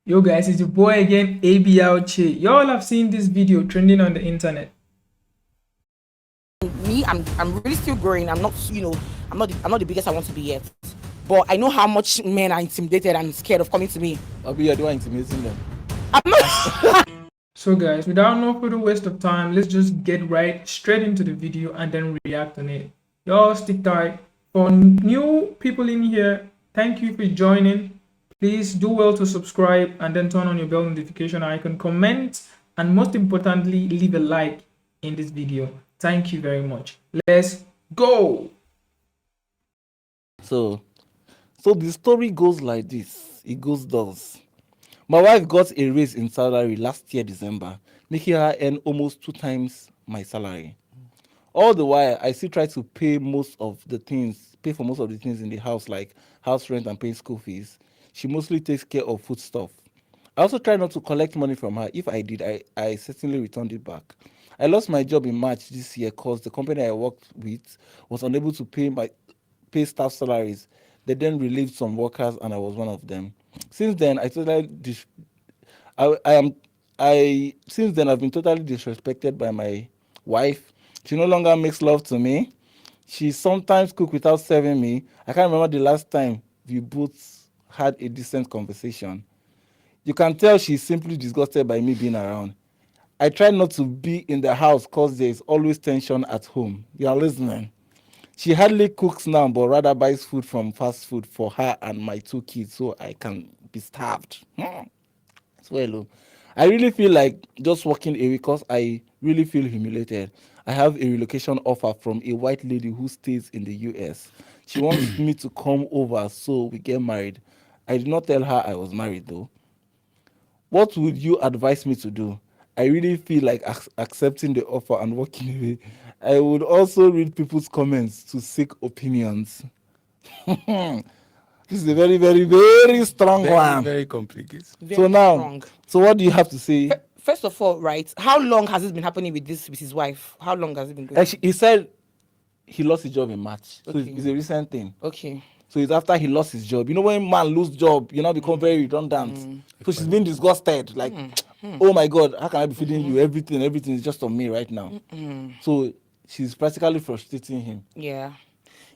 Yo guys, it's your boy again, ABLC. Y'all have seen this video trending on the internet. Me, I'm really still growing. I'm not, I'm not the biggest I want to be yet. But I know how much men are intimidated and scared of coming to me. Abi, you're the one intimidating them. I'm not. So guys, without no further waste of time, let's just get right straight into the video and then react on it. Y'all stick tight. For new people in here, thank you for joining. Please do well to subscribe and then turn on your bell notification icon, comment, and most importantly, leave a like in this video. Thank you very much. Let's go. So the story goes like this. It goes thus. My wife got a raise in salary last year December, making her earn almost 2 times my salary. All the while, I still try to pay for most of the things in the house, like house rent and paying school fees. She mostly takes care of food stuff. I also try not to collect money from her. If I did, I certainly returned it back. I lost my job in March this year because the company I worked with was unable to pay staff salaries. They then relieved some workers, and I was one of them. Since then, since then I've been totally disrespected by my wife. She no longer makes love to me. She sometimes cook without serving me. I can't remember the last time we both had a decent conversation. You can tell she's simply disgusted by me being around. I try not to be in the house because there is always tension at home. You are listening. She hardly cooks now, but rather buys food from fast food for her and my 2 kids so I can be starved. So hello. I really feel like just walking away because I really feel humiliated. I have a relocation offer from a white lady who stays in the US. She wants me to come over so we get married. I did not tell her I was married though. What would you advise me to do? I really feel like accepting the offer and walking away. I would also read people's comments to seek opinions. This is a very, very, very strong one. Very complicated. Very So now, strong. so what do you have to say? First of all, right? How long has this been happening with his wife? How long has it been going? He said he lost his job in March. So Okay. it's a recent thing. Okay. So it's after he lost his job. You know, when man lose job, you now become very redundant. So she's been disgusted. Like, oh my God, how can I be feeding you? Everything is just on me right now. So she's practically frustrating him. Yeah.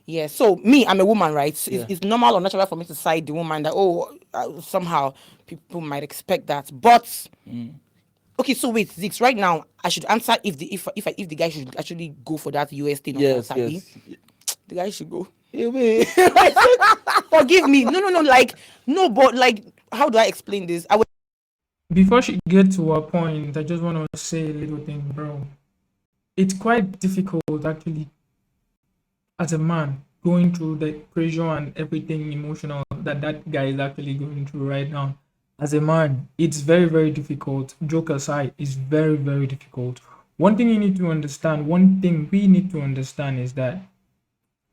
Yeah. So me, I'm a woman, right? So Yeah. it's normal or natural for me to side the woman that somehow people might expect that. But okay, so wait, Zix, right now I should answer if the guy should actually go for that US thing. Yes, Sabi. yes. The guy should go. Yeah, wait. Forgive me. No. Like no, but like, how do I explain this? Before she gets to her point, I just want to say a little thing, bro. It's quite difficult actually as a man going through the pressure and everything emotional that guy is actually going through right now. As a man, it's very, very difficult. Joke aside, it's very, very difficult. One thing we need to understand is that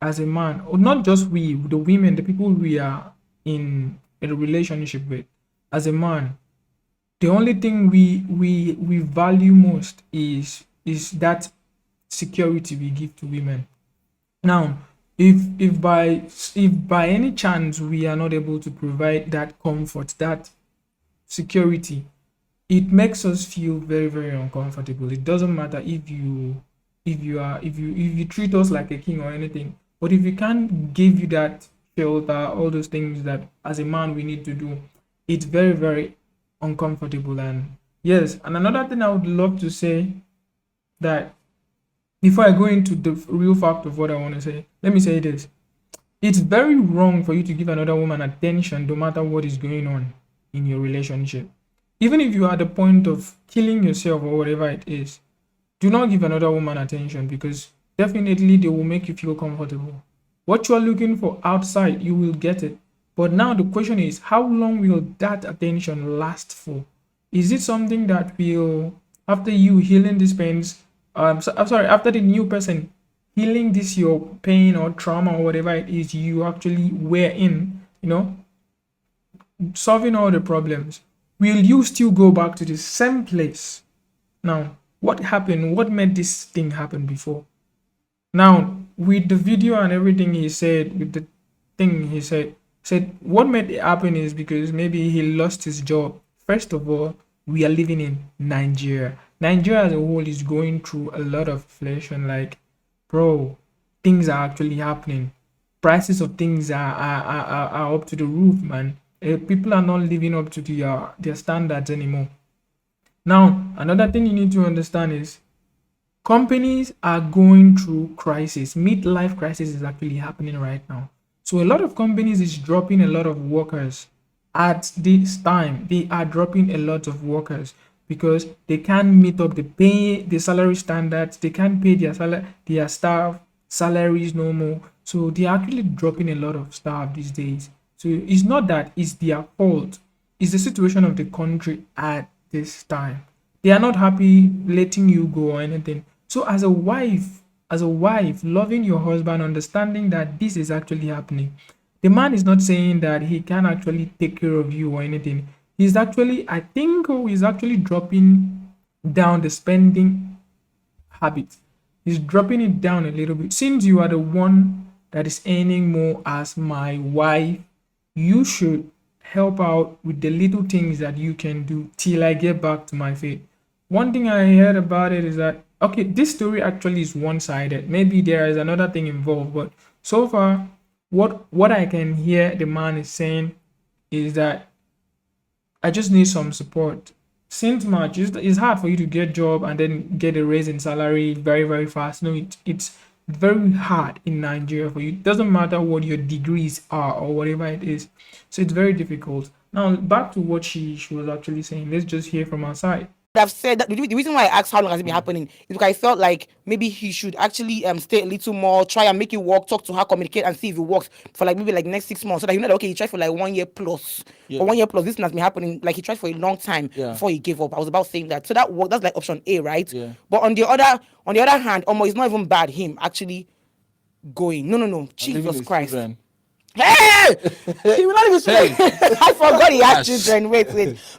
as a man, or not just we, the women, the people we are in a relationship with, as a man, the only thing we value most is that security we give to women. Now, if by any chance we are not able to provide that comfort, that security, it makes us feel very, very uncomfortable. It doesn't matter if you treat us like a king or anything, but if we can't give you that shelter, all those things that as a man we need to do, it's very, very uncomfortable. And yes, and another thing I would love to say, that before I go into the real fact of what I want to say, let me say this. It's very wrong for you to give another woman attention no matter what is going on in your relationship. Even if you are at the point of killing yourself or whatever it is, do not give another woman attention, because definitely they will make you feel comfortable. What you are looking for outside, you will get it. But now the question is, how long will that attention last for? Is it something that will, after you healing these pains, after the new person healing this your pain or trauma or whatever it is you actually were in, solving all the problems, will you still go back to the same place? Now, what happened? What made this thing happen before? Now, with the video and everything he said, with the thing he said what made it happen is because maybe he lost his job first of all, we are living in Nigeria. Nigeria as a whole is going through a lot of inflation. Like, bro, things are actually happening. Prices of things are up to the roof, man. People are not living up to their standards anymore. Now, another thing you need to understand is companies are going through crisis. Midlife crisis is actually happening right now. So a lot of companies is dropping a lot of workers at this time. They are dropping a lot of workers because they can't meet up the salary standards. They can't pay their staff salaries no more. So they're actually dropping a lot of staff these days. So it's not that it's their fault. It's the situation of the country at this time. They are not happy letting you go or anything. So as a wife, loving your husband, understanding that this is actually happening. The man is not saying that he can actually take care of you or anything. He's actually, I think, he's actually dropping down the spending habit. He's dropping it down a little bit. Since you are the one that is earning more as my wife, you should help out with the little things that you can do till I get back to my faith. One thing I heard about it is that, okay, this story actually is one-sided. Maybe there is another thing involved, but so far, what I can hear the man is saying is that I just need some support. Since March, it's hard for you to get job and then get a raise in salary very, very fast. No, it's very hard in Nigeria for you. It doesn't matter what your degrees are or whatever it is. So it's very difficult. Now, back to what she was actually saying. Let's just hear from her side. I've said that the reason why I asked how long has it been happening is because I felt like maybe he should actually stay a little more, try and make it work, talk to her, communicate, and see if it works for like maybe like next 6 months, so that you know that okay, he tried for like 1 year plus. For 1 year plus, this thing has been happening. Like he tried for a long time before he gave up. I was about saying that. So that worked. That's like option A, right? Yeah. But on the other hand, it's not even bad him actually going. No, Jesus Christ. Children. Hey! He will not leave his children. I forgot he had children. Wait.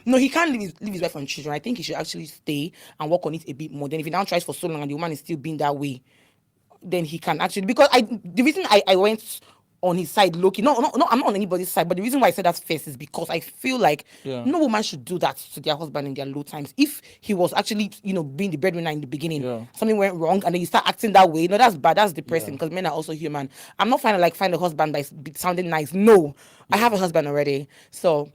No, he can't leave his wife and children. I think he should actually stay and work on it a bit more. Then if he now tries for so long and the woman is still being that way, then he can actually, because the reason I went on his side, Loki. No, I'm not on anybody's side. But the reason why I said that first is because I feel like no woman should do that to their husband in their low times. If he was actually, being the breadwinner in the beginning, something went wrong, and then you start acting that way. No, that's bad. That's depressing because men are also human. I'm not trying to find a husband that's sounding nice. No, I have a husband already. So.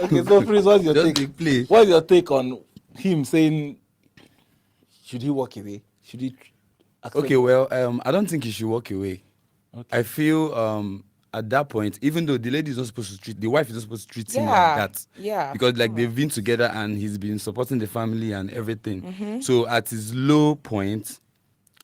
Okay, so Freeze, what's your take? What's your take on him saying, should he walk away? Should he? Okay, well, I don't think he should walk away. Okay. I feel at that point, even though the lady is not supposed to treat, the wife is not supposed to treat him like that. Yeah. Because like they've been together and he's been supporting the family and everything. Mm-hmm. So at his low point,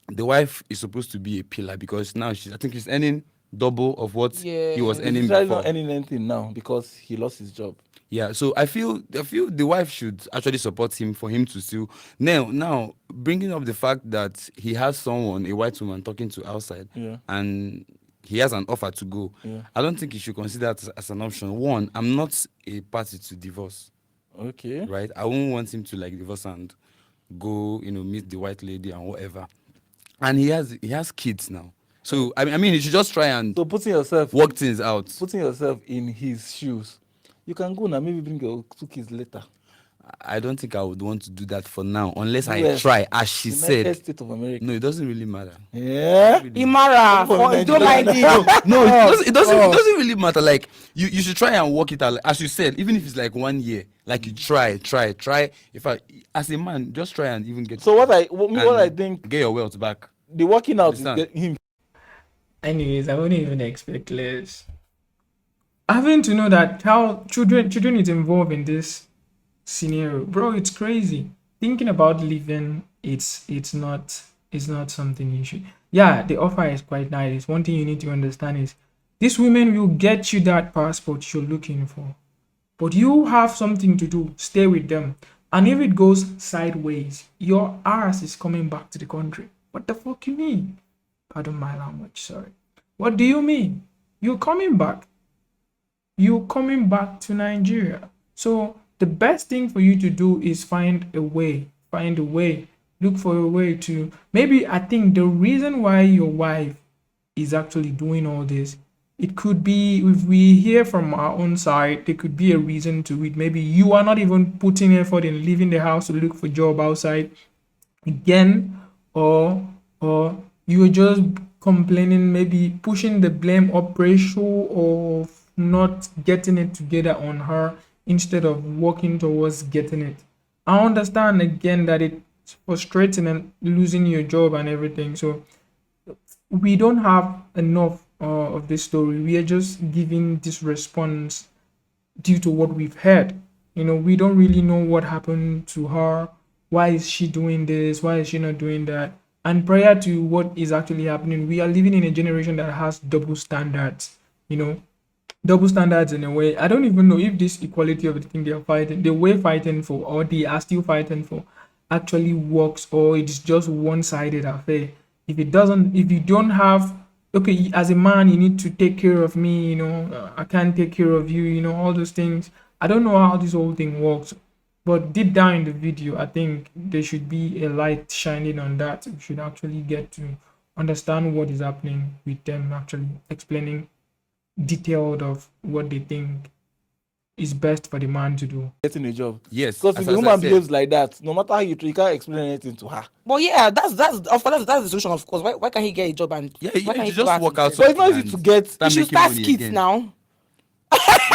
the wife is supposed to be a pillar because now I think she's earning double of what he was earning before. He's not earning anything now because he lost his job. Yeah, so I feel the wife should actually support him for him to still now bringing up the fact that he has someone, a white woman, talking to outside, and he has an offer to go. Yeah. I don't think he should consider that as an option. One, I'm not a party to divorce. Okay. Right? I won't want him to like divorce and go, meet the white lady and whatever. And he has kids now. So I mean, you should just try and work things out. Putting yourself in his shoes. You can go now, maybe bring your 2 kids later. I don't think I would want to do that for now, unless I try, as she said. States of America. No, it doesn't really matter. Yeah? Imara, don't like it. No, it doesn't really matter. Like, you should try and work it out. As you said, even if it's like 1 year, like you try. As a man, just try and even get. So what I think, get your wealth back. The working out is get him. Anyways, I wouldn't even expect less. Having to know that how children is involved in this scenario, bro, it's crazy. Thinking about leaving, it's not something you should. Yeah, the offer is quite nice. One thing you need to understand is these women will get you that passport you're looking for, but you have something to do. Stay with them, and if it goes sideways, your ass is coming back to the country. What the fuck you mean? Pardon my language, sorry. What do you mean? You're coming back. You're coming back to Nigeria. So the best thing for you to do is find a way, look for a way to, maybe I think the reason why your wife is actually doing all this it could be, if we hear from our own side, there could be a reason to it. Maybe you are not even putting effort in leaving the house to look for job outside again, or you're just complaining, maybe pushing the blame or pressure of not getting it together on her instead of working towards getting it. I understand again that it's frustrating and losing your job and everything. So we don't have enough of this story. We are just giving this response due to what we've heard. We don't really know what happened to her. Why is she doing this? Why is she not doing that? And prior to what is actually happening, we are living in a generation that has double standards. Double standards in a way. I don't even know if this equality of the thing they were fighting for, or they are still fighting for, actually works, or it's just one-sided affair. If you don't have, okay, as a man, you need to take care of me, I can't take care of you, all those things. I don't know how this whole thing works, but deep down in the video, I think there should be a light shining on that. We should actually get to understand what is happening with them, actually explaining detailed of what they think is best for the man to do. Getting a job. Yes. Because if the woman behaves like that, no matter how you can't explain anything to her. But yeah, that's of course that's the solution. Of course, why can't he get a job and Yeah, why can't you he just go work out out. So it's not easy to get. You should start skits again. now.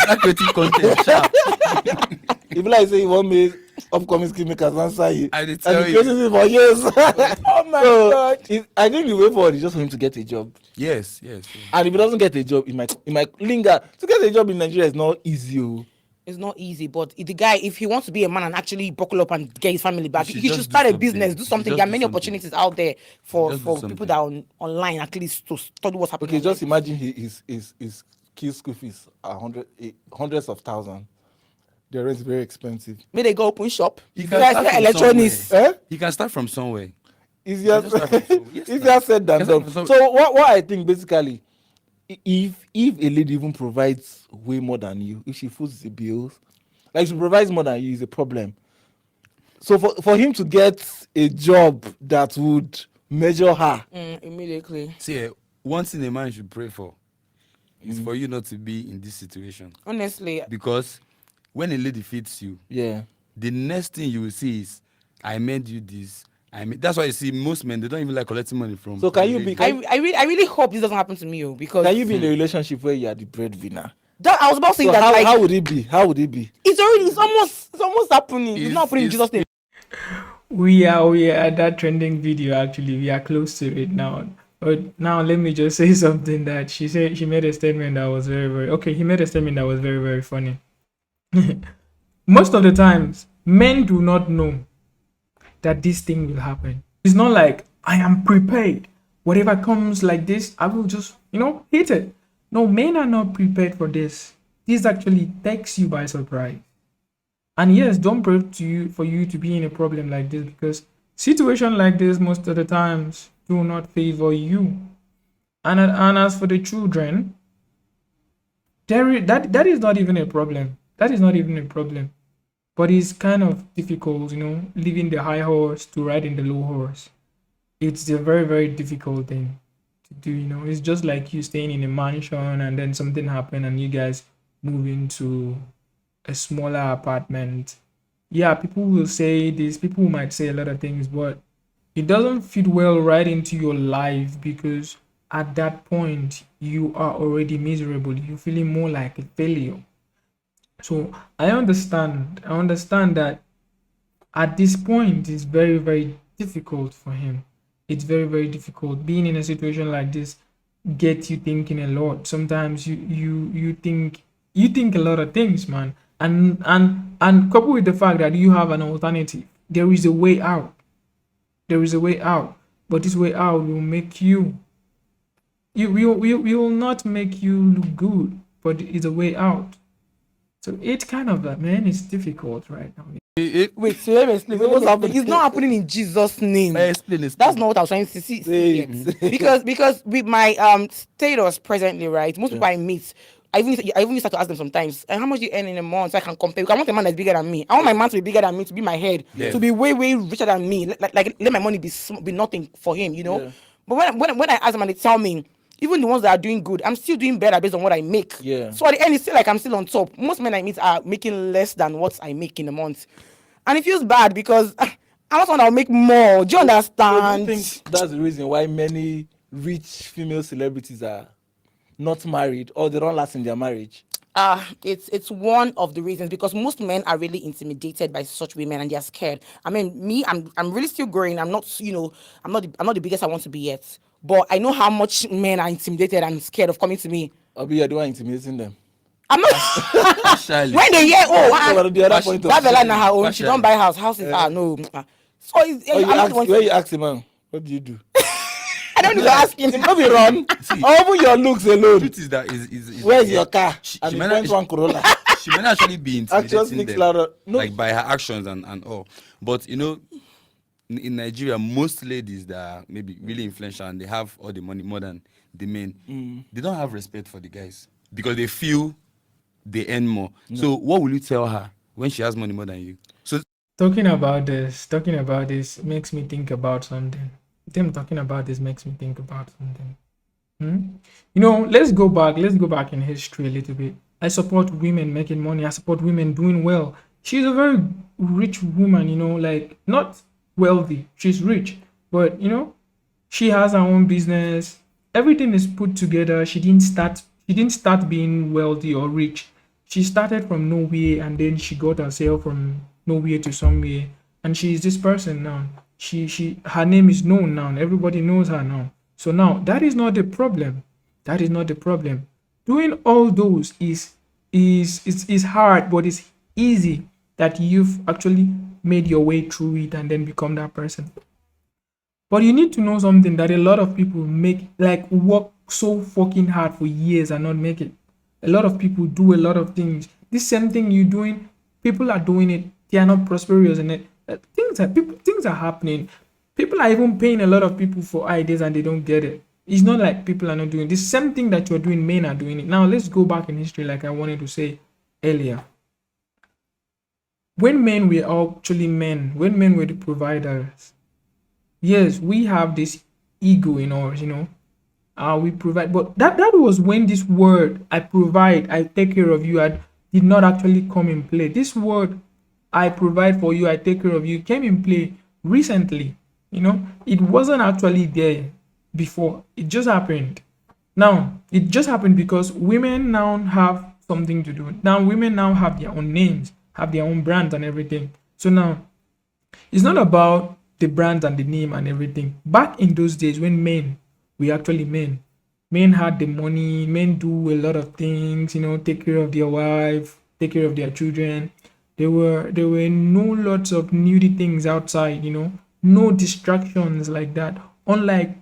Start creating content. sharp. If like say you want me upcoming skill makers answer you, I did and tell the you. process is for years. Oh my So, god. I think the way forward is just for him to get a job. Yes. And if he doesn't get a job, it might linger. To get a job in Nigeria is not easy. Oh. It's not easy, but if the guy, if he wants to be a man and actually buckle up and get his family back, He he should should just start do a business, something. do He something. should There are just many do something. opportunities out there for Just do people something. that are online, at least to study what's happening. Okay, just online. imagine his kids' school fees are hundreds of thousands. The rent is very expensive. May they go open shop. He If can you guys start sell from electronics, somewhere. Eh? He can start from somewhere. Easier, Just start from somewhere. Yes, easier now. said than Yes, done. so- So what I think basically, if a lady even provides way more than you, if she foots the bills, like she provides more than you, is a problem. So for him to get a job that would measure her, immediately. See, one thing a man should pray for is for you not to be in this situation. Honestly, Because when a lady feeds you, yeah, the next thing you will see is, I made you this. That's why you see most men, they don't even like collecting money from. So can from you the be- lady. I really hope this doesn't happen to me, because can you be in a relationship where you are the breadwinner? that, I was about to say So that, like, how would it be? How would it be? it's almost happening. It's It's- not happening in it's- Jesus' name. We are at that trending video. Actually, we are close to it now. But now let me just say something that she said. She made a statement that was very, very okay. He made a statement that was very, very funny. Most of the times, men do not know that this thing will happen. It's not like I am prepared. Whatever comes like this, I will just hit it. No, men are not prepared for this. This actually takes you by surprise. And yes, don't pray for you to be in a problem like this, because situation like this most of the times do not favor you. And as for the children, that is not even a problem. That is not even a problem. But it's kind of difficult, leaving the high horse to riding the low horse. It's a very, very difficult thing to do. It's just like you staying in a mansion and then something happened and you guys move into a smaller apartment. Yeah, people will say this, people might say a lot of things, but it doesn't fit well right into your life, because at that point you are already miserable. You're feeling more like a failure. So I understand that at this point it's very, very difficult for him. It's very, very difficult. Being in a situation like this gets you thinking a lot. Sometimes you think a lot of things, man. And coupled with the fact that you have an alternative, there is a way out. There is a way out. But this way out will make you will not make you look good, but it's a way out. So it's kind of that, man. It's difficult right now. Wait, so let me explain. What's happening? It's not happening in Jesus' name. Explain this. That's not what I was trying to see. Say yet. it. because with my status presently, right? Most people I meet, I even start to ask them sometimes, how much do you earn in a month, so I can compare. Because I want a man that's bigger than me. I want my man to be bigger than me, to be my head, Yeah. to be way, way richer than me. Like let my money be nothing for him, Yeah. But when I ask them and they tell me, even the ones that are doing good, I'm still doing better based on what I make. Yeah. So at the end, it's still like I'm still on top. Most men I meet are making less than what I make in a month, and it feels bad because I'm not someone that'll make more. Do you So do understand? you think that's the reason why many rich female celebrities are not married or they don't last in their marriage? It's one of the reasons, because most men are really intimidated by such women and they're scared. I mean, me, I'm really still growing. I'm not, I'm not the biggest I want to be yet. But I know how much men are intimidated and scared of coming to me. Obi, you're the one intimidating them. I'm not. Partially. When they hear, The other point of that Bella na her own, she Partially. don't buy houses. No. So Oh, I'm not the one. where you ask him, man, what do you do? I don't need to ask him. Don't be wrong. See, Or even your looks the alone. truth is that is Where's your car? She And the might front not- one Corolla. she may not actually be Action intimidating speaks them, louder. No. like by her actions and all. But in Nigeria, most ladies that are maybe really influential and they have all the money more than the men, they don't have respect for the guys because they feel they earn more. So what will you tell her when she has money more than you? So Talking about this makes me think about something. Them talking about this makes me think about something. Let's go back in history a little bit. I support women making money. I support women doing well. She's a very rich woman, like not wealthy. She's rich, but she has her own business. Everything is put together. She didn't start being wealthy or rich. She started from nowhere and then she got herself from nowhere to somewhere. And she is this person now. Her name is known now. Everybody knows her now. So now that is not the problem. That is not the problem. Doing all those is hard, but it's easy that you've actually made your way through it and then become that person. But you need to know something, that a lot of people work so fucking hard for years and not make it. A lot of people do a lot of things. This same thing you're doing, people are doing it. They are not prosperous in it. Things are happening. People are even paying a lot of people for ideas and they don't get it. It's not like people are not doing this same thing that you're doing. Men are doing it. Now let's go back in history, like I wanted to say earlier. When men were actually men, when men were the providers, yes, we have this ego in us, we provide, but that was when this word "I provide, I take care of you" did not actually come in play. This word "I provide for you, I take care of you" came in play recently. It wasn't actually there before. It just happened. Now it just happened because women now have something to do. Now women now have their own names, have their own brands and everything. So now it's not about the brand and the name and everything. Back in those days when men were actually men had the money, men do a lot of things, take care of their wife, take care of their children. There were no lots of nudie things outside, no distractions like that. Unlike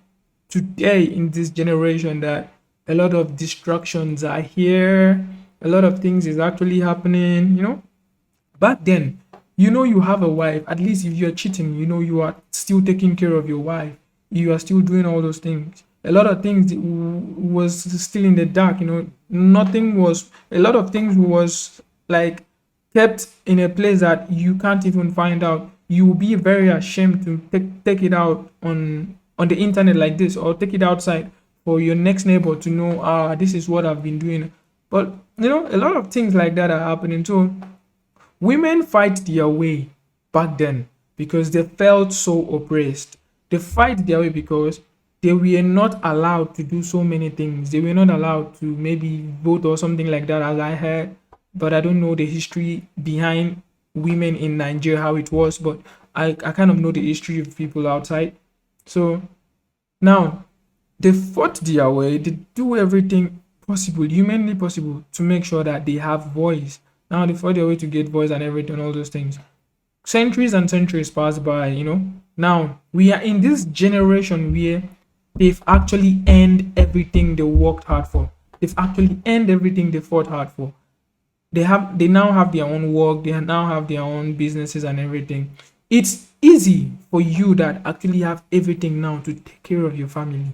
today in this generation, that a lot of distractions are here, a lot of things is actually happening. Back then, you have a wife. At least if you're cheating, you are still taking care of your wife. You are still doing all those things. A lot of things was still in the dark. Nothing was. A lot of things was like kept in a place that you can't even find out. You will be very ashamed to take it out on the internet like this, or take it outside for your next neighbor to know. This is what I've been doing. But a lot of things like that are happening. So women fight their way back then because they felt so oppressed. They fight their way because they were not allowed to do so many things. They were not allowed to maybe vote or something like that, as I heard. But I don't know the history behind women in Nigeria, how it was. But I kind of know the history of people outside. So now they fought their way. They do everything possible, humanly possible, to make sure that they have voice. Now they fought their way to get voice and everything, all those things. Centuries and centuries pass by, Now we are in this generation where they've actually earned everything they worked hard for. They've actually earned everything they fought hard for. They now have their own work. They now have their own businesses and everything. It's easy for you that actually have everything now to take care of your family.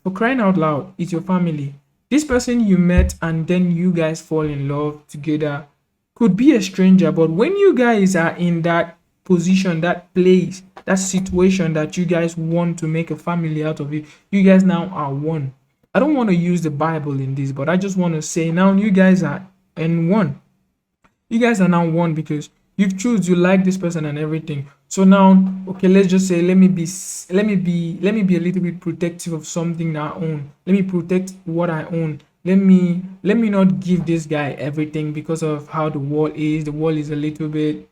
For crying out loud, it's your family. This person you met and then you guys fall in love together could be a stranger, but when you guys are in that position, that place, that situation that you guys want to make a family out of it, you guys now are one. I don't want to use the Bible in this, but I just want to say now you guys are in one. You guys are now one because you've choose, you like this person and everything. So now, okay, let's just say let me be a little bit protective of something that I own. Let me protect what I own. Let me not give this guy everything because of how the world is. The world is a little bit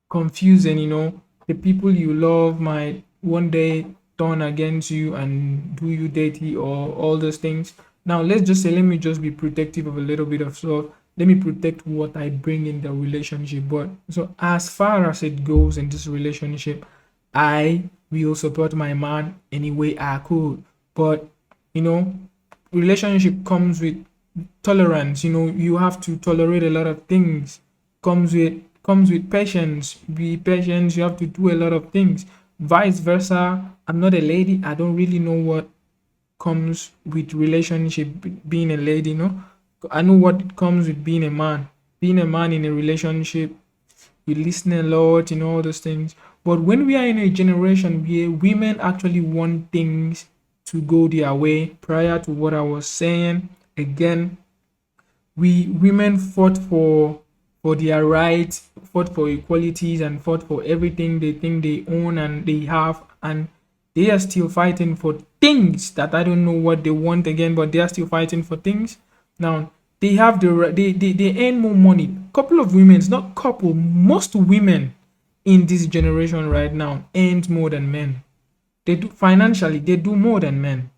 confusing, you know. The people you love might one day turn against you and do you dirty or all those things. Now let's just say let me just be protective of a little bit of stuff. Let me protect what I bring in the relationship. But so as far as it goes in this relationship, I will support my man any way I could. But you know, relationship comes with tolerance. You know, you have to tolerate a lot of things. Comes with patience. Be patient. You have to do a lot of things. Vice versa. I'm not a lady. I don't really know what comes with relationship being a lady, no. I know what comes with being a man. Being a man in a relationship, we listen a lot, you know, all those things. But when we are in a generation where women actually want things to go their way, prior to what I was saying, again, women fought for their rights, fought for equalities, and fought for everything they think they own and they have, and they are still fighting for things that I don't know what they want again, but they are still fighting for things. Now they have they earn more money. Couple of women, not couple, most women in this generation right now earn more than men. They do financially, they do more than men.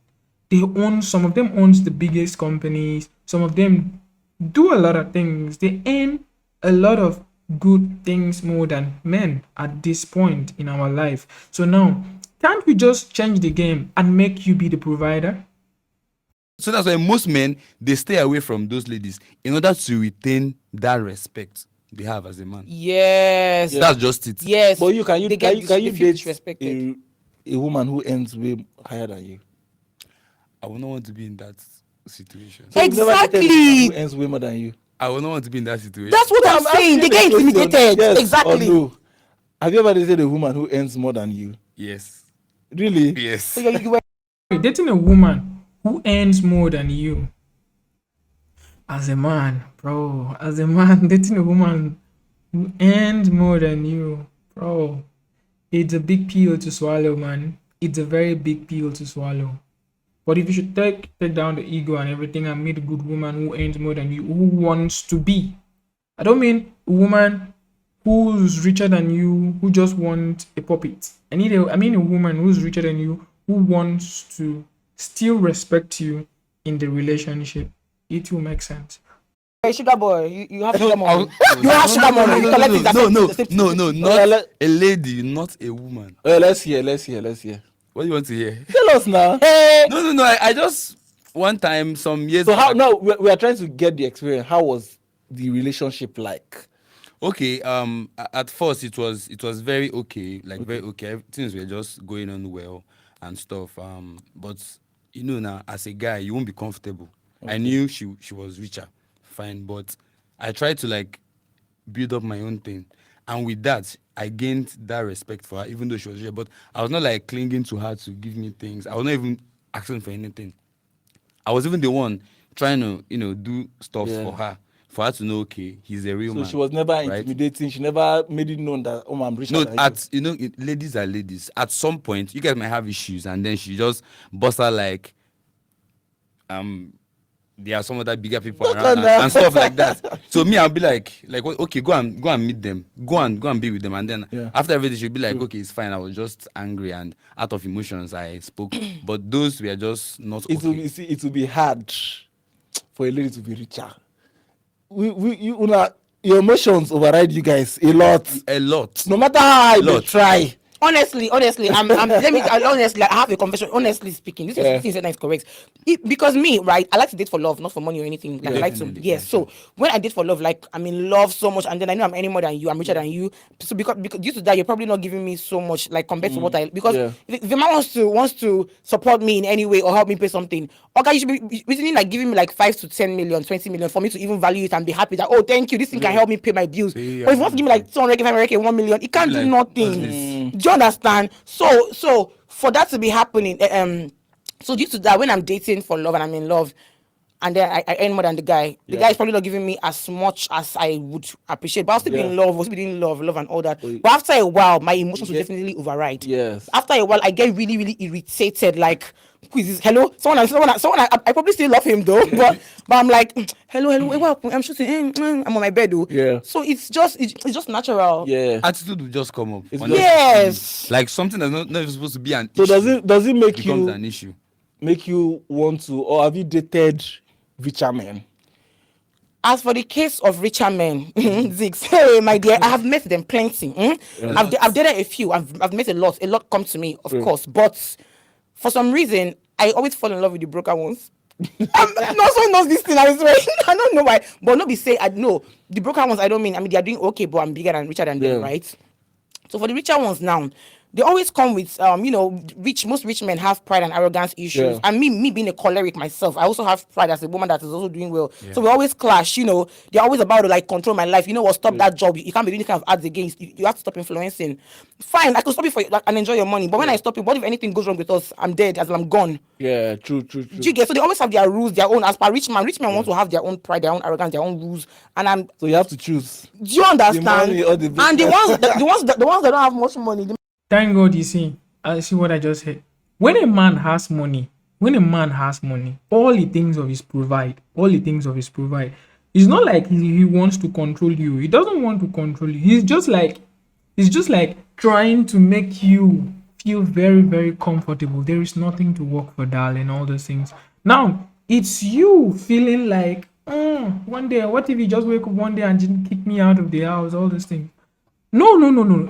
They own, some of them owns the biggest companies, some of them do a lot of things. They earn a lot of good things more than men at this point in our life. So now, can't we just change the game and make you be the provider? So that's why most men, they stay away from those ladies in order to retain that respect they have as a man. Yes. That's just it. Yes. But you can you They can get you, can you they feel date disrespected. a woman who earns way higher than you? I would not want to be in that situation. So you've never dated a woman Exactly. who earns way more than you? I would not want to be in that situation. That's what I'm saying. They asking get a question, intimidated. yes Exactly. or no. Have you ever dated a woman who earns more than you? Yes. Really? Yes. So you were Dating a woman who earns more than you, as a man, bro, as a man, dating a woman who earns more than you, bro, it's a big pill to swallow, man. It's a very big pill to swallow. But if you should take down the ego and everything and meet a good woman who earns more than you, who wants to be. I don't mean a woman who's richer than you, who just wants a puppet. I mean a woman who's richer than you, who wants to still respect you in the relationship. It will make sense. a sugar boy. You have sugar No, mommy. You have sugar mommy. You collect it. No, not a lady, not a woman. Let's hear. What do you want to hear? Tell us now. Hey. No. I just one time some years. So how back- now we are trying to get the experience. How was the relationship like? Okay. At first it was very okay, like very okay. Things were just going on well and stuff. But you know now, as a guy, you won't be comfortable. I knew she was richer, fine, but I tried to like build up my own thing, and with that, I gained that respect for her, even though she was richer. But I was not like clinging to her to give me things. I was not even asking for anything. I was even the one trying to, do stuff for her to know, okay, he's a real So man. she was never right? intimidating. She never made it known that I'm richer No, than ladies are ladies. At some point, you guys might have issues, and then she just bust out like, there are some other bigger people around and stuff like that. So me, I'll be like, okay, go and meet them, go and be with them, and then after everything, she'll be like, okay, it's fine. I was just angry and out of emotions I spoke, but those were just not. It will be hard for a lady to be richer. Your emotions override you guys a lot. No matter how hard they try. Honestly, honestly, I have a confession. Honestly speaking, this is correct. Because me, right, I like to date for love, not for money or anything. Like, I like to, yes. So when I date for love, like I'm in love so much, and then I know I'm earning more than you, I'm richer than you. So because due to that, you're probably not giving me so much, like compared to what I. Because if the man wants to support me in any way or help me pay something, okay, you should be reasoning like giving me like 5 to 10 million, 20 million for me to even value it and be happy that, oh, thank you, this thing can help me pay my bills. But if you want to give me like 200, 500, 1 million, it can't do nothing. Do you understand? So for that to be happening, So due to that, when I'm dating for love and I'm in love, and then I earn more than the guy is probably not giving me as much as I would appreciate. But I'll still be in love, we'll still be doing love and all that. But after a while, my emotions will definitely override. Yes. After a while, I get really, really irritated. Like, who is this? Hello, someone. I probably still love him though, but I'm like, hello, well, I'm shooting. I'm on my bed though. Yeah. So it's just natural. Yeah. Attitude will just come up. Yes. Like something that's not even supposed to be an So issue. does it make becomes you an issue? Make you want to, or have you dated richer men? As for the case of richer men, Zix, hey my dear, I have met them plenty. I've dated a few. I've met a lot. A lot come to me, of course. But for some reason, I always fall in love with the broker ones. No one knows this thing. I swear. I don't know why. But nobody say I know the broker ones. I mean they are doing okay, but I'm bigger and richer than them, right? So for the richer ones now, they always come with most rich men have pride and arrogance issues. And me being a choleric myself, I also have pride as a woman that is also doing well. So we always clash, they're always about to like control my life. Stop that job. You can't be doing this kind of ads again. You have to stop influencing. Fine, I could stop it for you and enjoy your money. But when I stop it, what if anything goes wrong with us? I'm dead, as I'm gone. Yeah, true. Do you get? So they always have their rules, their own. As per rich men want to have their own pride, their own arrogance, their own rules. And so you have to choose. Do you understand? The money or the and the ones that don't have much money. Thank God, you see. I see what I just said. When a man has money, all he thinks of is provide. It's not like he wants to control you. He doesn't want to control you. He's just like trying to make you feel very, very comfortable. There is nothing to work for, darling, all those things. Now, it's you feeling like, one day, what if he just wake up one day and just kick me out of the house, all those things. No.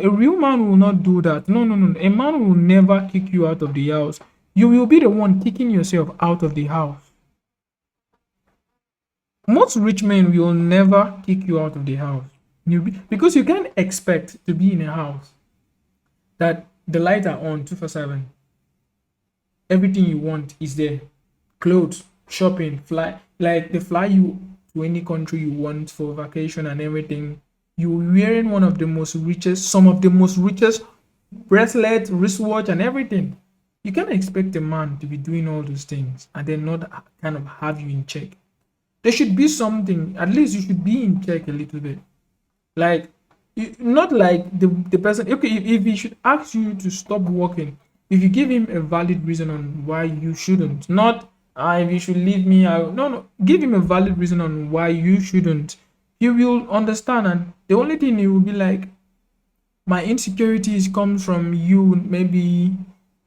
A real man will not do that. No. A man will never kick you out of the house. You will be the one kicking yourself out of the house. Most rich men will never kick you out of the house. Because you can't expect to be in a house that the lights are on 24/7. Everything you want is there. Clothes, shopping, fly. Like they fly you to any country you want for vacation and everything. You're wearing some of the most richest bracelet, wristwatch, and everything. You can't expect a man to be doing all those things and then not kind of have you in check. There should be something, at least you should be in check a little bit. Like, not like the person, okay, if he should ask you to stop working, if you give him a valid reason on why you shouldn't, not if you should leave me out. No, give him a valid reason on why you shouldn't. He will understand, and the only thing he will be like, my insecurities comes from you maybe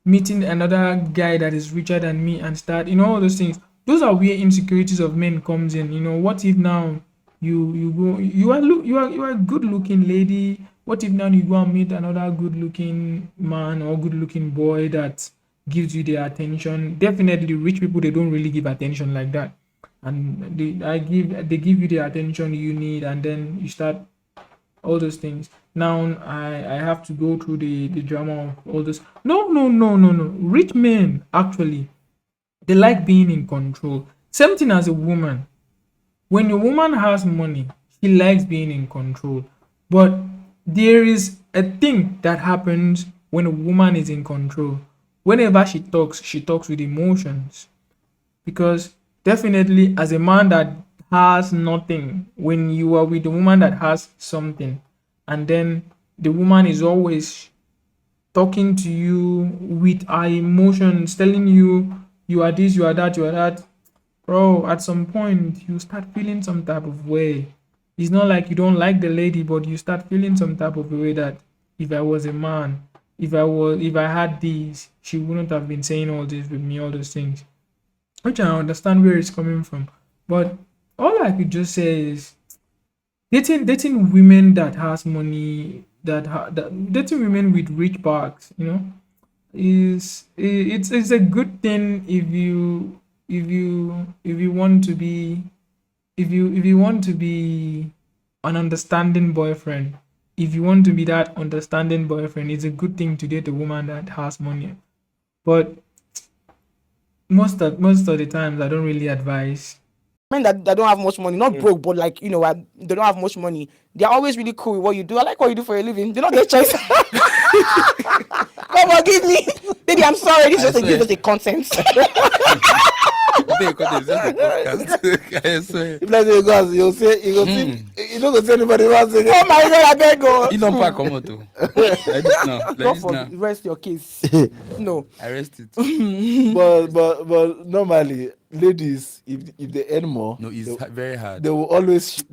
meeting another guy that is richer than me and start, all those things. Those are where insecurities of men comes in. What if now you are a good looking lady? What if now you go and meet another good looking man or good looking boy that gives you the attention? Definitely rich people, they don't really give attention like that. And they give you the attention you need, and then you start all those things. Now I have to go through the drama of all this. No. Rich men actually, they like being in control. Same thing as a woman. When a woman has money, she likes being in control. But there is a thing that happens when a woman is in control. Whenever she talks with emotions. Because definitely, as a man that has nothing, when you are with a woman that has something, and then the woman is always talking to you with her emotions, telling you you are this, you are that, bro, at some point you start feeling some type of way. It's not like you don't like the lady, but you start feeling some type of way that if I was a man, if I had this, she wouldn't have been saying all this with me, all those things. Which I understand where it's coming from. But all I could just say is dating women that has money, dating women with rich bags, it's a good thing if you want to be an understanding boyfriend. If you want to be that understanding boyfriend, it's a good thing to date a woman that has money. But most of the times I don't really advise men that don't have much money, not broke, but like, they don't have much money. They're always really cool with what you do. I like what you do for a living. They don't get choice. God forgive me. Daddy, I'm sorry. This is just a content. I swear. If like you guys, you'll say, you don't go see anybody else again. Oh my God, I beg go. You don't pack come out too. Like this now. Rest your case. No. I rest it. but normally, ladies, if they earn more, no, it's very hard. They will always show.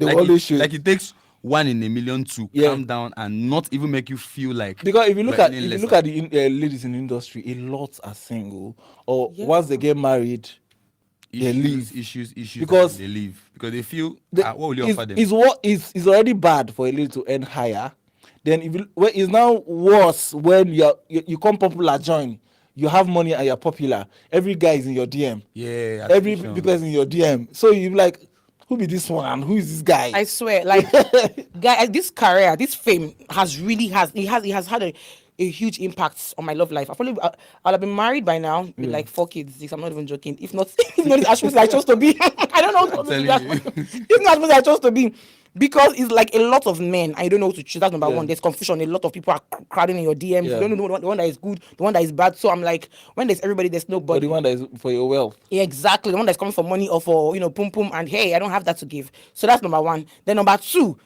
Like it takes 1 in a million to calm down and not even make you feel like. Because if you look at the ladies in the industry, a lot are single, or once they get married, they leave. Issues because they leave because they feel what will you offer them? It's already bad for a lady to earn higher. Then it's now worse when you come popular join. You have money and you're popular. Every guy is in your DM. Yeah. Every people is in your DM. So you like, who be this one? Who is this guy? I swear, like, guy, this career, this fame has had a huge impact on my love life. I'll have been married by now with like 4 kids. I'm not even joking. If not ASHMUSY I chose to be. I don't know. It's not ASHMUSY I chose to be. Because it's like a lot of men, I don't know what to choose. That's number one. There's confusion. A lot of people are crowding in your DMs. You don't know the one that is good, the one that is bad. So I'm like, when there's everybody, there's nobody. Or the one that is for your wealth. Yeah, exactly. The one that's coming for money or for, pum pum. And hey, I don't have that to give. So that's number one. Then number two.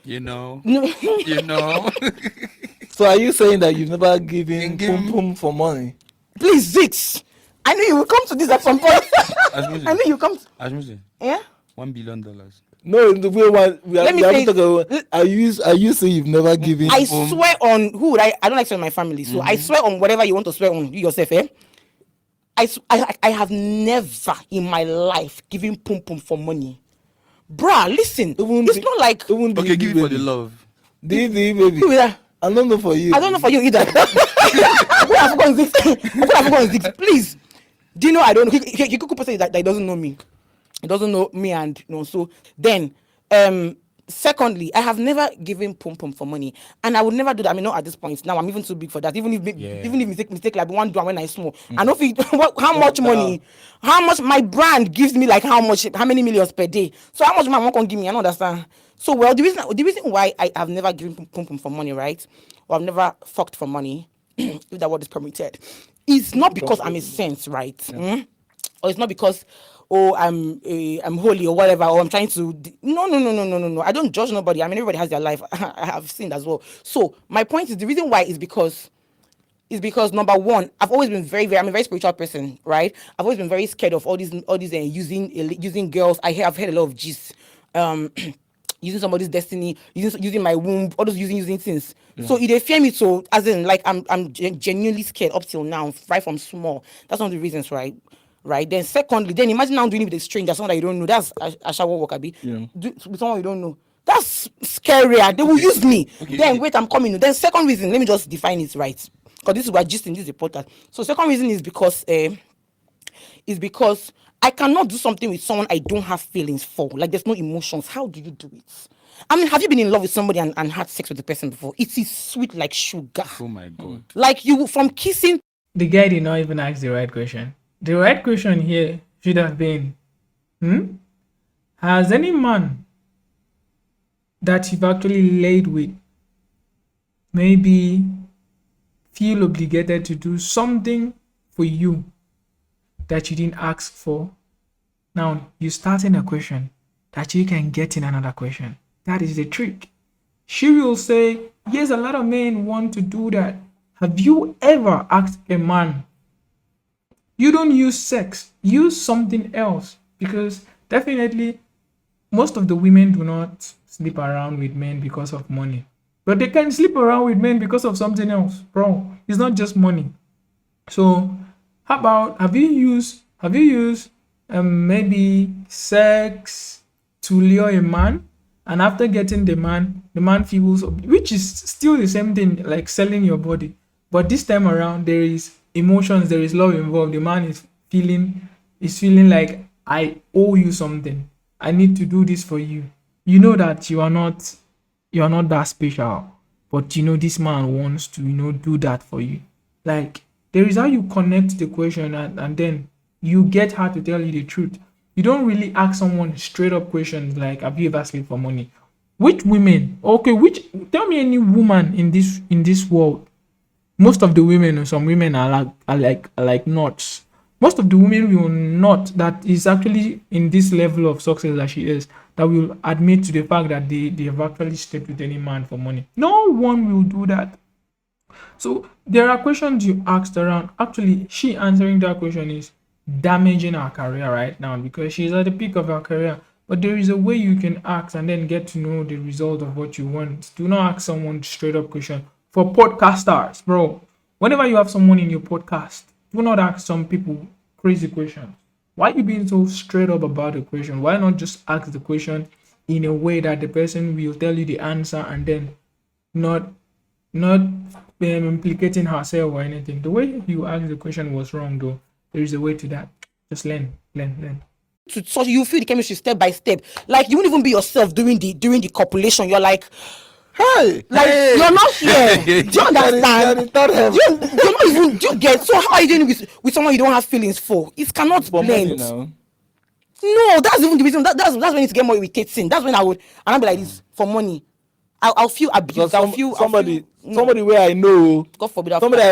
So are you saying that you've never given pum pum for money? Please, Zix. I knew you would come to this at some point. I knew you come. ASHMUSY. Yeah? $1 billion. No, the way are you saying you've never given? I swear on who would I don't like swear on my family, so I swear on whatever you want to swear on you yourself, I have never in my life given pum pum for money. Bruh, listen, it's not like okay, give it for the love. Baby. I don't know for you. I don't know for you either. Who have forgotten this? Please. Do you know I don't know? He could person that he doesn't know me. He doesn't know me, and so then secondly, I have never given pum pum for money, and I would never do that. I mean, not at this point. Now I'm even too big for that. Even if mistake like one do when I small. I know how much money, how much my brand gives me, like how many millions per day. So how much my mom can give me? I don't understand. So well, the reason why I have never given pum pum for money, right? Or I've never fucked for money, if that word is permitted, it's not because I'm a saint, right? Or it's not because I'm holy or whatever, or I'm trying to no. I don't judge nobody. I mean, everybody has their life. I have sinned as well. So my point is, the reason why is because number one, I've always been I'm a very spiritual person, right? I've always been very scared of all these using girls. I've heard a lot of gist, using somebody's destiny, using my womb, all those using things. So if they fear me, so as in like I'm genuinely scared up till now, right from small. That's one of the reasons, right? Right. Then secondly, then imagine now doing it with a stranger, someone that you don't know. That's Ashawo Wakabi. With someone you don't know. That's scarier. They will use me. Okay. Then wait, I'm coming. Then second reason, let me just define it right. Because this is what just in this podcast. So second reason is because I cannot do something with someone I don't have feelings for. Like there's no emotions. How do you do it? I mean, have you been in love with somebody and had sex with the person before? It is sweet like sugar. Oh my God. Like you from kissing. The guy did not even ask the right question. The right question here should have been, has any man that you've actually laid with maybe feel obligated to do something for you that you didn't ask for? Now, you start in a question that you can get in another question. That is the trick. She will say, yes, a lot of men want to do that. Have you ever asked a man, you don't use sex, use something else? Because definitely most of the women do not sleep around with men because of money, but they can sleep around with men because of something else, bro. It's not just money. So how about have you used maybe sex to lure a man, and after getting the man feels, which is still the same thing like selling your body, but this time around there is emotions, there is love involved. The man is feeling like, I owe you something. I need to do this for you. You know that you are not that special, but this man wants to do that for you. Like there is how you connect the question, and then you get her to tell you the truth. you don't really ask someone straight up questions like, have you ever slept for money? Which women? Okay, tell me any woman in this world. Most of the women, or some women are like nuts. Most of the women will not that is actually in this level of success that she is, that will admit to the fact that they have actually slept with any man for money. No one will do that. So there are questions you asked around. Actually, she answering that question is damaging her career right now because she's at the peak of her career. But there is a way you can ask and then get to know the result of what you want. Do not ask someone straight up question. For podcasters, bro, whenever you have someone in your podcast, do not ask some people crazy questions. Why are you being so straight up about the question? Why not just ask the question in a way that the person will tell you the answer and then not implicating herself or anything. The way you asked the question was wrong, though. There is a way to that. Just learn. So you feel the chemistry step by step. Like you won't even be yourself during the copulation. You're like, Hey, you're not here. Do you understand? You're not even. Do you get? So how are you doing with someone you don't have feelings for? It cannot blend. No, that's even the reason. That's when it get more irritating. That's when I'll be like this for money. I'll feel abused. Somebody where I know. God forbid. Somebody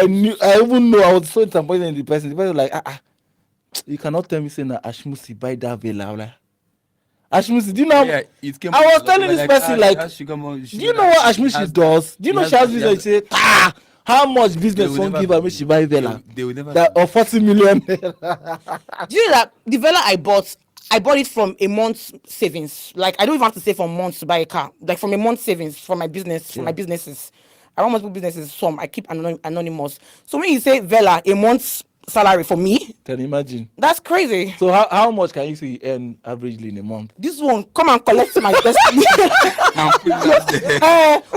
I even know. I was so disappointed in the person. The person was like, you cannot tell me saying that ASHMUSY buy that villa. I'm like, ASHMUSY, do you know? Yeah, I was telling this person like, do you know what ASHMUSY does? Do you know she has business? She say, how much business won't give her when she buy villa? They will never. That or 40 million. Do you know that the villa I bought it from a month's savings. Like I don't even have to save for months to buy a car. Like from a month's savings for my business, for my businesses. I want multiple businesses. Some I keep anonymous. So when you say villa, a month's salary for me, can you imagine? That's crazy. So how much can you say you earn averagely in a month? This one, come and collect my destiny.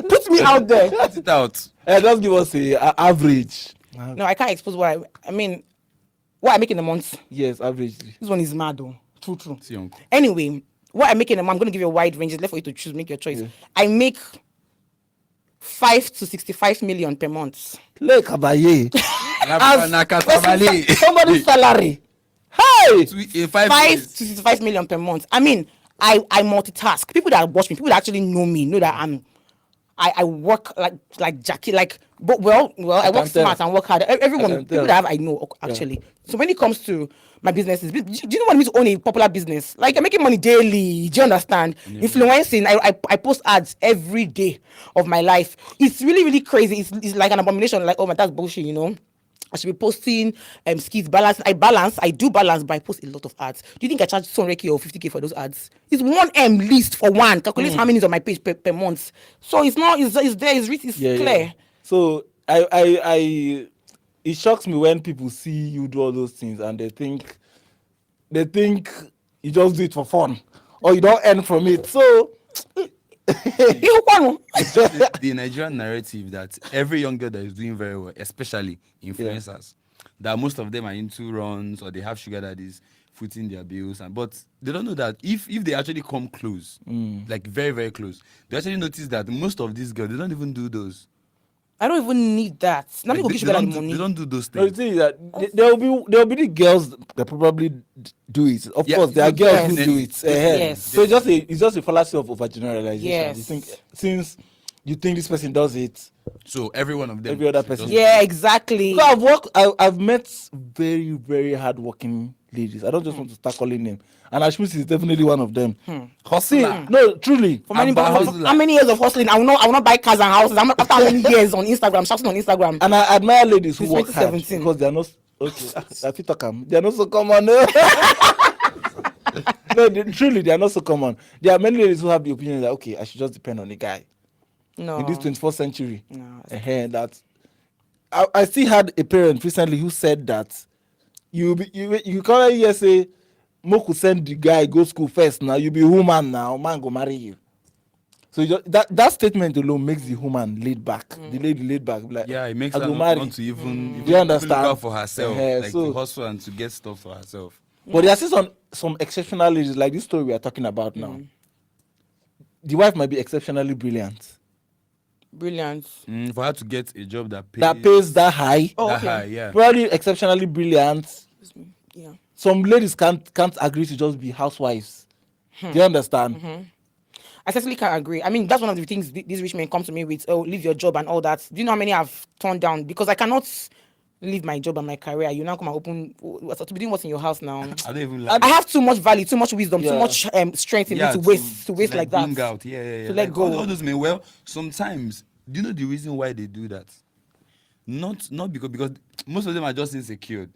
Put me out there. Put it out. Just give us a average. No, I can't expose what I mean. What I make in a month. Yes, averagely. This one is mad though. True. See, uncle. Anyway, what I make in a month, I'm going to give you a wide range. It's left for you to choose, make your choice. Yeah. I make 5 to 65 million per month. Look, Abaye. Somebody's salary. Hey! 5 to 65 million per month. I mean, I multitask. People that watch me, people that actually know me, know that I work like Jackie, like, but well, I work smart and work hard. Everyone, people that I know actually. Yeah. So when it comes to my businesses, do you know what it means to own a popular business? Like I'm making money daily. Do you understand? Yeah. Influencing. I post ads every day of my life. It's really, really crazy. It's like an abomination. Like, oh my, that's bullshit, you know. I should be posting skits, balance. I do balance, but I post a lot of ads. Do you think I charge 200k or 50k for those ads? It's 1M least for one. Calculate how many is on my page per month. So it's not. It's there. It's clear. Yeah. So I it shocks me when people see you do all those things and they think you just do it for fun or you don't earn from it. So the Nigerian narrative that every young girl that is doing very well, especially influencers, that most of them are into runs or they have sugar daddies footing their bills, but they don't know that if they actually come close, like very, very close, they actually notice that most of these girls, they don't even do those. I don't even need that. Like they don't do those things. No, the thing is that there will be the girls that probably do it. Of course, there are girls who do it. Yes. So it's just a fallacy of overgeneralization. Yes. You think since you think this person does it, so every one of them, every other person. Yeah, exactly. So I've met very, very hardworking ladies. I don't just want to start calling them. And ASHMUSY is definitely one of them. Hustling. No, truly. For how many years of hustling? I will not buy cars and houses. After how many years on Instagram, shouting on Instagram. And I admire ladies who work hard because they are not they are not so common. No, truly, they are not so common. There are many ladies who have the opinion that okay, I should just depend on a guy. No. In this 21st century. No. That I still had a parent recently who said that you can't hear say Moku send the guy go school first now. You be woman now, man go marry you. So that statement alone makes the woman laid back. The lady laid back. Like, it makes her want to even you understand? Look out for herself, like to hustle and to get stuff for herself. But there are still some exceptional ladies, like this story we are talking about now. The wife might be exceptionally brilliant. For her to get a job that pays that high. Oh, that okay. high, yeah. Probably exceptionally brilliant. Yeah. some ladies can't agree to just be housewives. Do you understand? I certainly can agree. I mean, that's one of the things these rich men come to me with. Oh, leave your job and all that. Do you know how many I've turned down because I cannot leave my job and my career? You now come and open. To be doing what's in your house now? I don't even like. I have too much value, too much wisdom, too Yeah. much strength in me to waste like that. Bring out. Yeah. To let go. All those men. Well, sometimes, do you know the reason why they do that? Not because most of them are just insecure.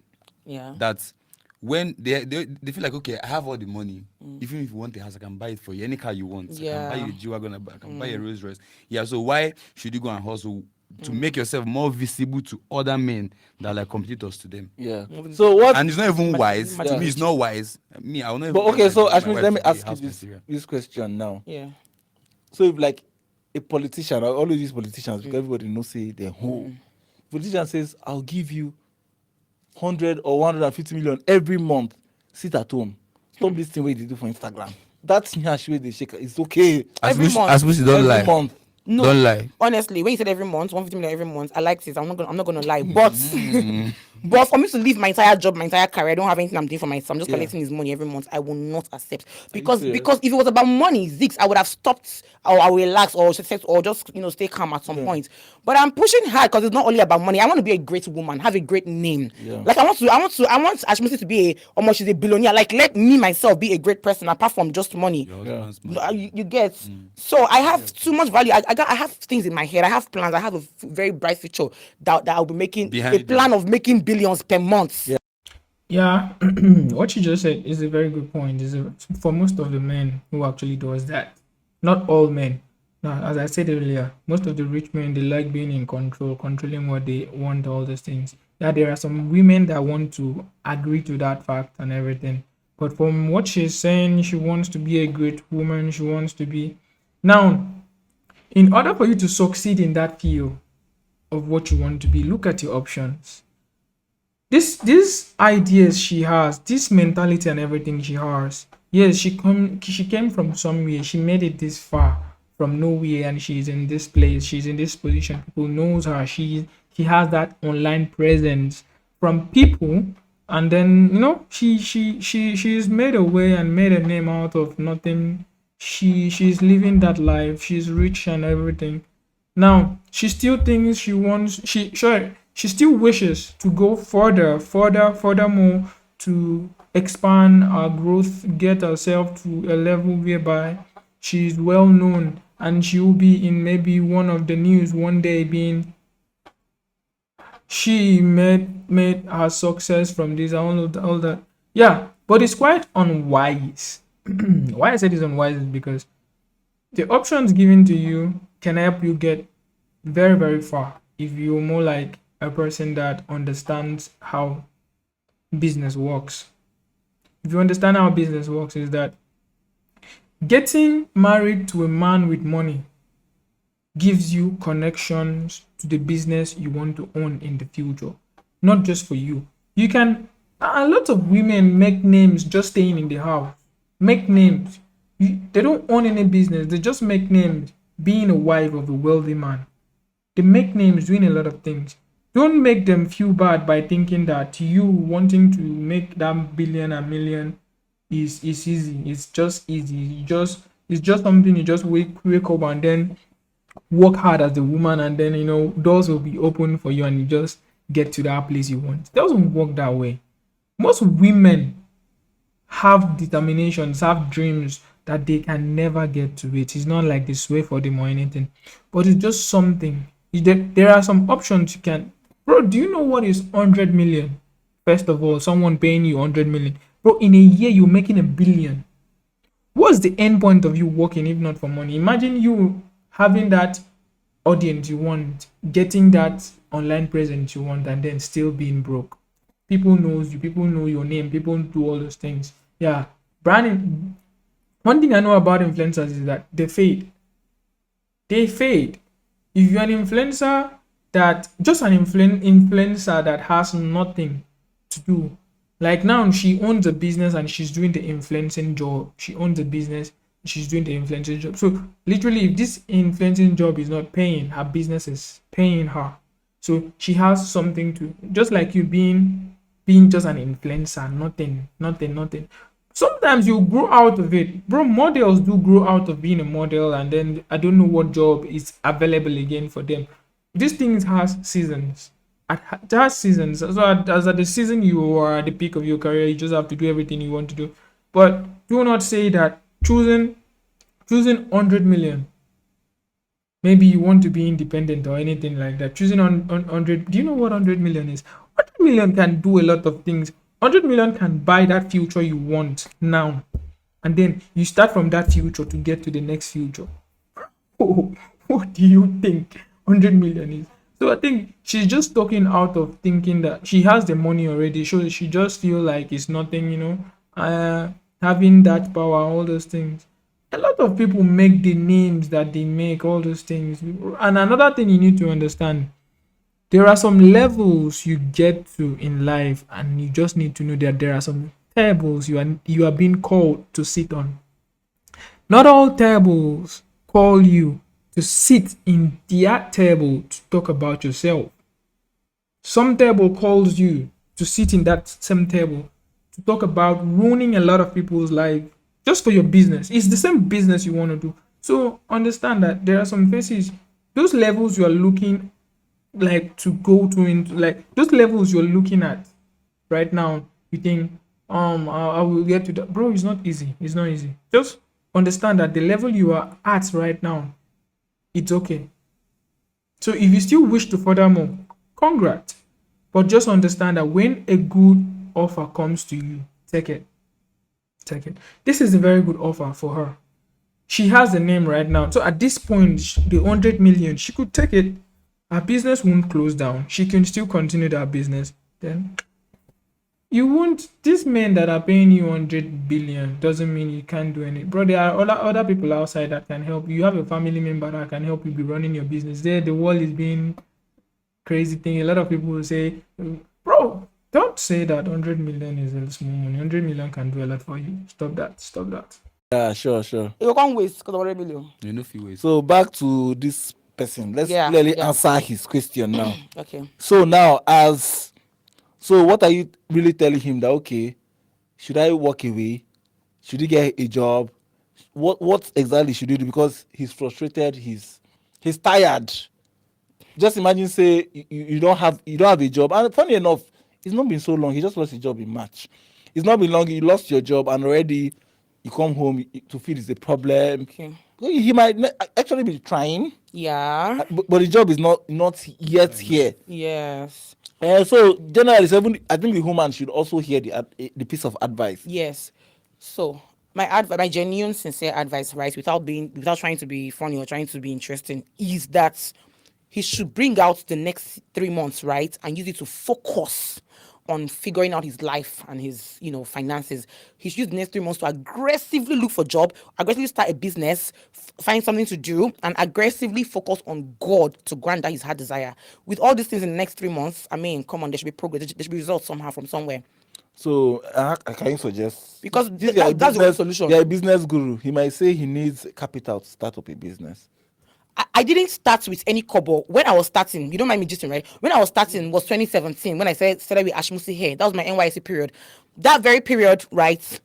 Yeah. That when they feel like, okay, I have all the money. Even if you want a house, I can buy it for you. Any car you want, Yeah. I can buy you a G-Wagon, I can buy a Rolls Royce. Yeah. So why should you go and hustle to make yourself more visible to other men that are like competitors to them? Yeah. So what? And it's not even wise. Yeah. To me, it's not wise. Me, I will not. But even okay, want so my Ashmi, wife let me to be ask you house this material. question now. Yeah. So if like a politician, I always use politicians because everybody knows say they're who. Politician says, I'll give you 100 or 150 million every month. Sit at home. Stop this thing where they do for Instagram. That's nyash way they shake. It's okay. Every month. Asmusi, don't every lie. month. No, Don't lie. Honestly, when you said every month, 150 million every month, I liked it. I'm not gonna lie. But but for me to leave my entire job, my entire career, I don't have anything I'm doing for myself. I'm just collecting his money every month. I will not accept. Because serious? if it was about money, Zix, I would have stopped or I will relax or just stay calm at some point. But I'm pushing hard because it's not only about money. I want to be a great woman, have a great name. Yeah. Like I want Ashmusi to be she's a billionaire. Like let me myself be a great person apart from just money. Your husband's No, money. you get. So I have too much value. I have things in my head. I have plans. I have a very bright future that I'll be making Behind a you. plan of making billions per month. Yeah, what you just said is a very good point. For most of the men who actually does that, not all men. Now, as I said earlier, most of the rich men, they like being in control, controlling what they want, all those things. Yeah, there are some women that want to agree to that fact and everything. But from what she's saying, she wants to be a great woman. She wants to be. Now, in order for you to succeed in that field of what you want to be, look at your options. These ideas she has, this mentality and everything she has. Yes, she came from somewhere. She made it this far from nowhere, and she's in this place. She's in this position. People knows her. She has that online presence from people, and then she's made a way and made a name out of nothing. She's living that life. She's rich and everything. Now she still thinks she still wishes to go furthermore to expand our growth, get herself to a level whereby she's well known and she will be in maybe one of the news one day being she made her success from this and all that. Yeah, but it's quite unwise. Why I said it's unwise is because the options given to you can help you get very, very far if you're more like a person that understands how business works. If you understand how business works, is that getting married to a man with money gives you connections to the business you want to own in the future, not just for you. A lot of women make names just staying in the house, make names. They don't own any business, they just make names being a wife of a wealthy man. They make names doing a lot of things. Don't make them feel bad by thinking that you wanting to make that billion and million is easy. It's just easy. It's just something you just wake up and then work hard as a woman, and then doors will be open for you and you just get to that place you want. It doesn't work that way. Most women have determinations, have dreams that they can never get to it. It's not like they swear for them or anything, but it's just something. There are some options you can. Bro, do you know what is 100 million? First of all, someone paying you 100 million. Bro, in a year, you're making $1 billion. What's the end point of you working if not for money? Imagine you having that audience you want, getting that online presence you want, and then still being broke. People knows you, people know your name, people do all those things. Yeah, branding. One thing I know about influencers is that they fade. If you're an influencer influencer that has nothing to do, like now she owns a business and she's doing the influencing job. She owns a business, she's doing the influencing job. So literally, if this influencing job is not paying, her business is paying her. So she has something to, just like you being being just an influencer, nothing. Sometimes you grow out of it, bro. Models do grow out of being a model, and then I don't know what job is available again for them. These things has seasons. It has seasons. So as at the season you are at the peak of your career, you just have to do everything you want to do. But do not say that choosing 100 million, maybe you want to be independent or anything like that. Choosing on 100, do you know what 100 million is? 100 million can do a lot of things. 100 million can buy that future you want now, and then you start from that future to get to the next future. Oh, what do you think 100 million is? So I think she's just talking out of thinking that she has the money already, so she just feel like it's nothing, having that power, all those things. A lot of people make the names that they make, all those things. And another thing you need to understand, there are some levels you get to in life, and you just need to know that there are some tables you are being called to sit on. Not all tables call you to sit in their table to talk about yourself. Some table calls you to sit in that same table to talk about ruining a lot of people's life just for your business. It's the same business you want to do. So understand that there are some phases, those levels you are looking like to go to, into like those levels you're looking at right now. You think, I will get to that, bro. It's not easy. It's not easy. Just understand that the level you are at right now, it's okay. So if you still wish to further more, congrats. But just understand that when a good offer comes to you, take it. Take it. This is a very good offer for her. She has the name right now. So at this point, the 100 million, she could take it. Her business won't close down. She can still continue that business. Then you won't. These men that are paying you 100 billion doesn't mean you can't do anything, bro. There are other people outside that can help you. You have a family member that can help you be running your business. There, the world is being crazy thing. A lot of people will say, bro, don't say that 100 million is a small money. 100 million can do a lot for you. Stop that. Stop that. Yeah, sure. You can't waste because of 100 million. You know, few ways. So back to this person. Let's clearly answer his question now. Okay. So now, what are you really telling him that, okay, should I walk away? Should he get a job? What exactly should he do? Because he's frustrated, he's tired. Just imagine, say you don't have a job, and funny enough, it's not been so long. He just lost his job in March. It's not been long. You lost your job, and already you come home to feel it's a problem. Okay. He might actually be trying. Yeah. But the job is not yet here. Yes. So generally, I think the woman should also hear the piece of advice. Yes. So my genuine, sincere advice, right, without trying to be funny or trying to be interesting, is that he should bring out the next 3 months, right, and use it to focus on figuring out his life and his, finances. He should use the next 3 months to aggressively look for a job, aggressively start a business, find something to do, and aggressively focus on God to grant that his heart desire. With all these things in the next 3 months, I mean, come on, there should be progress. There should be results somehow from somewhere. So can you suggest? Because that's the solution. You're a business guru. He might say he needs capital to start up a business. I didn't start with any kobo. When I was starting, you don't mind me gisting, right? When I was starting was 2017, when I started with ASHMUSY here. That was my NYSC period. That very period, right,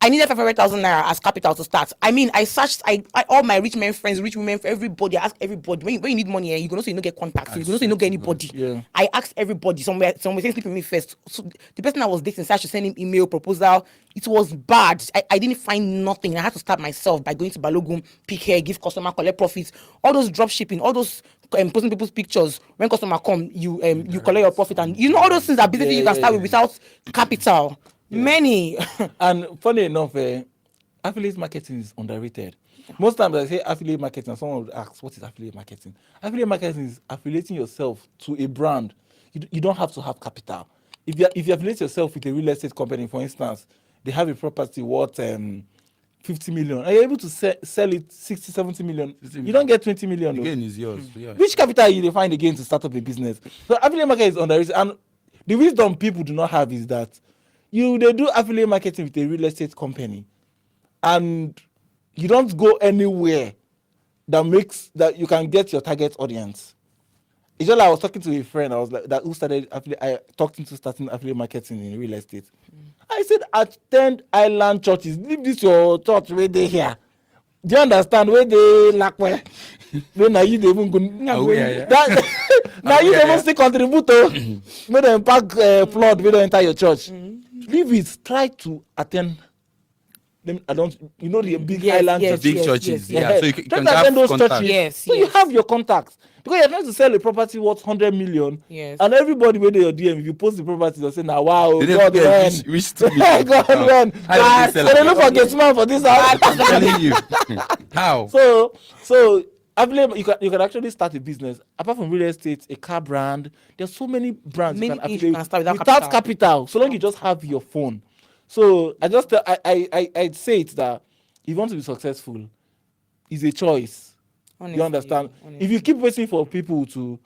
I needed 500,000 naira as capital to start. I mean, I searched, all my rich men friends, rich women, everybody. I asked everybody, when you need money, you can also you don't get contacts. You can also you don't get anybody. Yeah. I asked everybody, somewhere saying sleep with me first. So the person I was dating started to send him email, proposal. It was bad. I didn't find nothing. I had to start myself by going to Balogun, pick hair, give customer, collect profits. All those drop shipping, all those posting people's pictures. When customer come, you collect your profit, and all those things are basically you can start with without capital. Yeah. Many. And funny enough, affiliate marketing is underrated. Most times I say affiliate marketing, someone would ask, what is affiliate marketing? Affiliate marketing is affiliating yourself to a brand. You don't have to have capital. If you affiliate yourself with a real estate company, for instance, they have a property worth 50 million. Are you able to sell it 60, 70 million? You don't get 20 million. Again, is yours. Yeah. Which capital you find again to start up a business? So affiliate marketing is underrated. And the wisdom people do not have is that they do affiliate marketing with a real estate company, and you don't go anywhere that makes that you can get your target audience. it's just like I was talking to a friend. I was like, that who started I talked into starting affiliate marketing in real estate. I said, attend island churches. Leave this your church where they here. Do you understand where they lack where? When are you even going? Oh, yeah. That now you even still contribute to make them pack flood. We don't enter your church. Leave it. Try to attend. Them, I don't. You know the big island churches. Big churches. yes. Yeah. So you Try can to have attend those contacts. churches. Yes, So you yes. have your contacts because you're trying to sell a property worth 100 million. Yes. And everybody where they your DM, if you post the property, they'll say, "Now, wow, They God, didn't when, forget which to be. God, when." How did they sell So they it? look for get man for this house. I'm telling you. How? So affiliate, you can actually start a business apart from real estate, a car brand. There's so many brands Many you can things affiliate you can start without without capital. So long you just have your phone. So I'd say it that if you want to be successful, it's a choice. Honestly, You understand? honestly. If you keep waiting for people to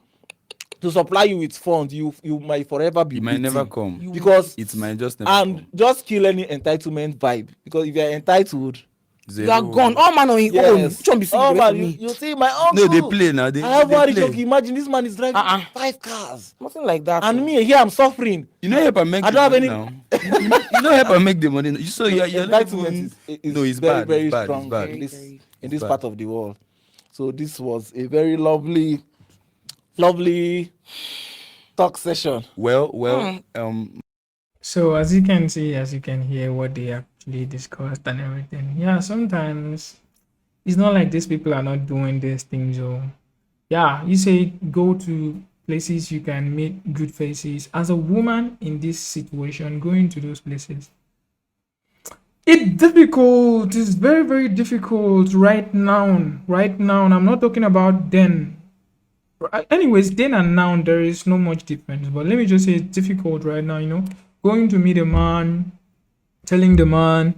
supply you with funds, you might forever be It might never beaten. come. Because It might just never and come. just kill any entitlement vibe. Because if you're entitled, You are gone. All man on his own. yes. Which one be saying Oh the rest man, of me? you see my uncle. No, they play now. They I have one joke. play. Imagine this man is driving Uh-uh. 5 cars, Nothing like that. and me here I'm suffering. You know, help and make I the don't have money any- now. You know, help and make the money. So you're not Entitlement even. is No, it's very, bad. very It's bad. strong It's bad. in this, Very, in this bad. part of the world. So this was a very lovely talk session. Well. So as you can see, as you can hear what they actually discussed and everything. Yeah, sometimes it's not like these people are not doing these things. Or yeah, you say go to places you can meet good faces. As a woman in this situation, going to those places, it's difficult. It's very, very difficult right now. Right now, and I'm not talking about then. Anyways, then and now there is no much difference. But let me just say it's difficult right now. Going to meet a man, telling the man,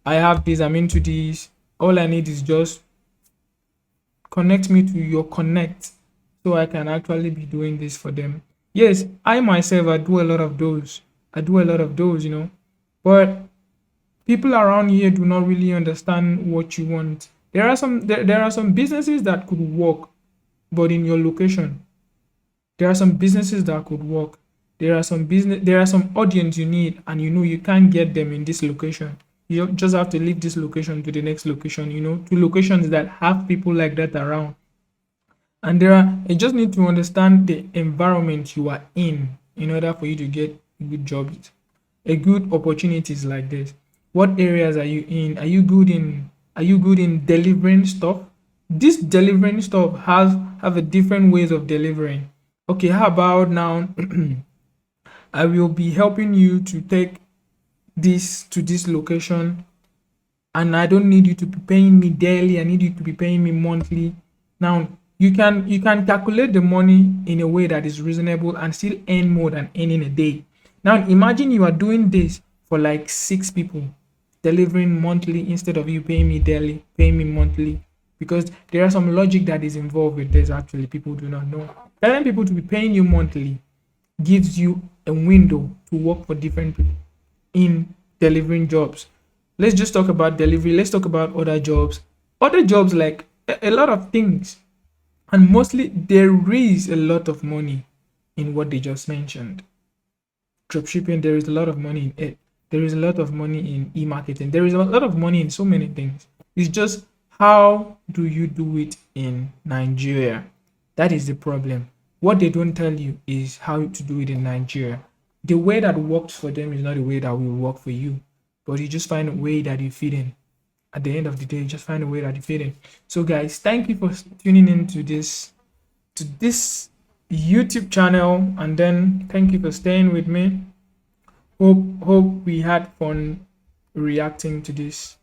I have this, I'm into this. All I need is just connect me to your connect, so I can actually be doing this for them. Yes, I myself I do a lot of those. But people around here do not really understand what you want. There are some businesses that could work, but in your location. There are some businesses that could work. There are some audience you need, and you can't get them in this location. You just have to leave this location to the next location, to locations that have people like that around. And you just need to understand the environment you are in order for you to get good jobs, a good opportunities like this. What areas are you in? Are you good in delivering stuff? This delivering stuff have a different ways of delivering. Okay, how about now I will be helping you to take this to this location, and I don't need you to be paying me daily. I need you to be paying me monthly. Now you can calculate the money in a way that is reasonable and still earn more than earning a day. Now imagine you are doing this for like 6 people, delivering monthly instead of you paying me daily, paying me monthly, because there are some logic that is involved with this. Actually, people do not know. Telling people to be paying you monthly gives you a window to work for different people in delivering jobs. Let's just talk about delivery. Let's talk about other jobs. Other jobs like a lot of things. And mostly there is a lot of money in what they just mentioned. Dropshipping, there is a lot of money in it. There is a lot of money in e-marketing. There is a lot of money in so many things. It's just how do you do it in Nigeria? That is the problem. What they don't tell you is how to do it in Nigeria. The way that works for them is not the way that will work for you. But you just find a way that you fit in. At the end of the day, just find a way that you fit in. So guys, thank you for tuning in to this YouTube channel, and then thank you for staying with me. Hope we had fun reacting to this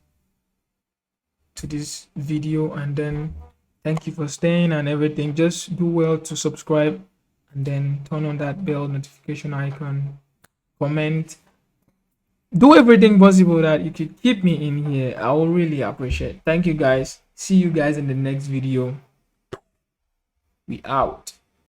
video, and then thank you for staying and everything. Just do well to subscribe and then turn on that bell notification icon, comment, do everything possible that you could keep me in here. I will really appreciate it. Thank you guys. See you guys in the next video. We out.